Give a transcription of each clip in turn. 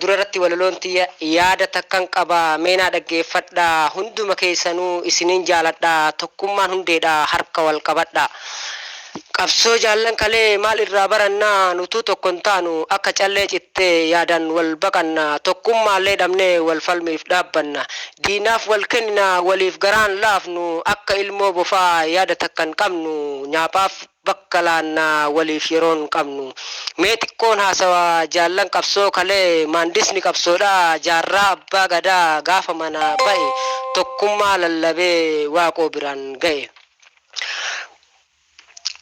duratti walaloonti yaada takkan qaba meenaa dhaggeeffadha hunduma keessanuu isiniin jaaladha tokkummaan hundeedha harka wal qabadha. Qabsoo jaallan kalee maal irraa barannaa nutuu tokkon taanu akka callee cittee yaadan wal baqanna tokkummaallee dhabnee wal falmiif dhaabbanna diinaaf wal kennina waliif garaan laafnu akka ilmoo bofaa yaada takkan qabnu nyaaphaaf bakka laannaa waliif yeroon qabnu mee xiqqoon haasawa jaallan qabsoo kalee maandisni qabsoodha jaarraa abbaa gadaa gaafa mana ba'e tokkummaa lallabee waaqoo biraan ga'e.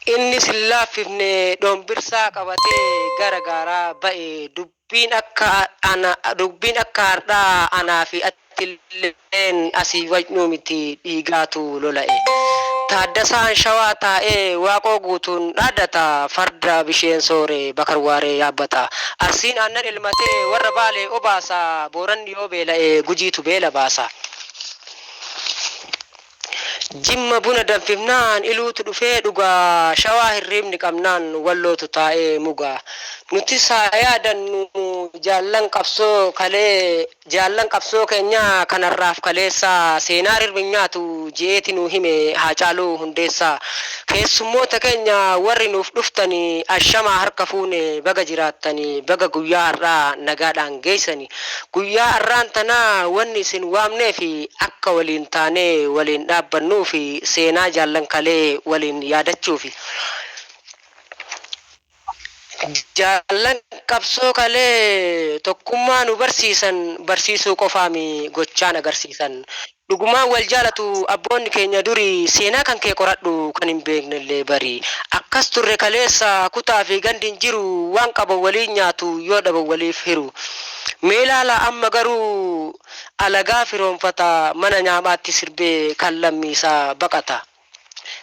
Inni sillaafifne dhombirsaa qabatee gara gaaraa ba'e dubbiin akka hardhaa anaa fi attilleen asii wajnuu miti dhiigaatu lola'e. Taaddasaan shawaa taa'ee waaqoo guutuun dhaadata farda bisheen soore bakar waaree yaabbata. Arsiin aannan ilmatee warra baalee obaasa booranni yoo beela'e gujiitu beela baasa. Jimma buna danfifnaan iluutu dhufee dhugaa shawaa hirribni qabnaan wallootu taa'ee mugaa nuti saa yaadannu jaallan qabsoo keenya kanarraaf kaleessa seenaa hirribni nyaatu je'eeti nuu hime Haacaaluu Hundeessaa keessummoota keenya warri nuuf dhuftanii ashamaa harka fuune baga jiraattanii baga guyyaa har'aa nagaadhaan geessanii guyyaa har'aan tanaa wanni isin waamnee fi akka waliin taanee waliin dhaabbannu fi seenaa jaallan kalee waliin yaadachuufi jaallan qabsoo kalee tokkummaa nu barsiisuu qofaami gochaan agarsiisan dhugumaan wal jaalatu abboonni keenya durii seenaa kan kee qoradhu kan hin beeknellee bari akkas turre kaleessa kutaa fi gandin jiru waan qaban waliin nyaatu yoo dhaban waliif hiru meelaala amma garuu alagaa firoonfata mana nyaamaatti sirbee kan lammiisaa baqata.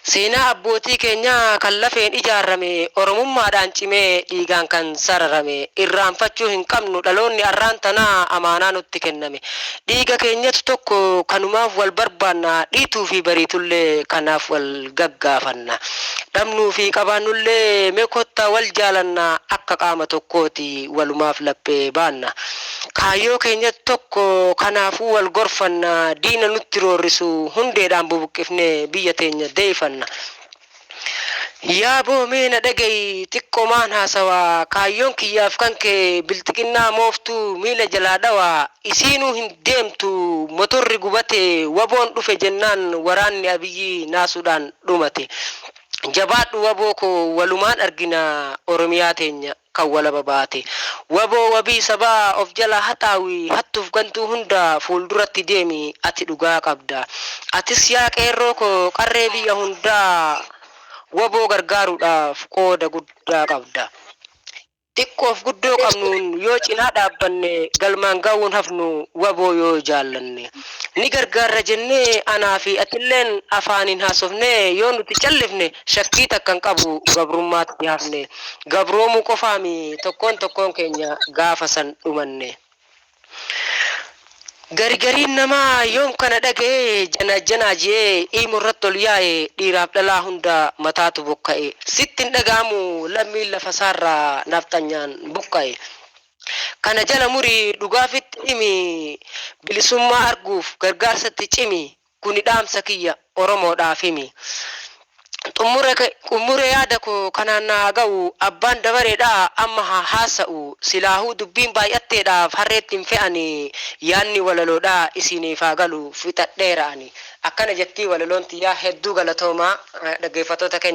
Seenaa abbootii keenya kan lafeen ijaarame oromummaadhaan cimee dhiigaan kan sararame irraanfachuu hin qabnu dhaloonni har'aan tanaa amaanaa nutti kenname dhiiga keenyatu tokko kanumaaf wal barbaanna dhiituu fi bariitullee kanaaf wal gaggaafanna dhabnuu fi qabaannullee meekotta wal jaalanna akka qaama tokkooti walumaaf laphee baanna kaayyoo keenyatu tokko kanaafuu wal gorfanna diina nutti roorrisu hundeedhaan bubuqqifne biyya teenya deefanna. Yaa boomeena dhagayi xiqqoomaan haasawaa kaayyoon kiyyaaf kan kee biltiqinnaa mooftuu miila jalaa dhawaa isiinuu hin deemtu motorri gubate waboon dhufe jennaan waraanni Abiyyi naasuudhaan dhumate jabaadhu waboo koo walumaan argina oromiyaa teenya kan walaba baate waboo wabii sabaa of jala haxaawi hattuuf gantuu hunda fuulduratti deemi ati dhugaa qabda atis yaa qeerroo koo qarree biyya hundaa waboo gargaaruudhaaf qooda guddaa qabda. Xiqqoof guddoo qabnuun yoo cinaa dhaabbanne galmaan ga'uun hafnu waboo yoo jaallanne ni gargaarra jennee anaa fi atilleen afaaniin haasofne yoo nuti callifne shakkii takkan qabu gabrummaatti hafne gabroomuu qofaami tokkoon keenya gaafa san dhumanne. Garigariin namaa yoom kana dhaga'ee janaa jee imurratti ol yaa'e dhiiraaf dhalaa hunda mataatu buqqa'e sittin dhaga'amu lammiin lafa saarraa nafxanyaan buqqa'e kana jala murii dhugaafitti himi bilisummaa arguuf gargaarsatti cimi kuni dhaamsa kiyya oromoodhaaf himi. Xumuree yaada koo kanaan naa ga'u abbaan dabareedhaa amma haasa'u silaahuu dubbiin baay'atteedhaaf harreetti hin fe'anii yaanni walaloodhaa isiniif haa galu fixadheera'ani akkana jettii walaloon tiyyaa hedduu galatoomaa dhaggeeffattoota keenya.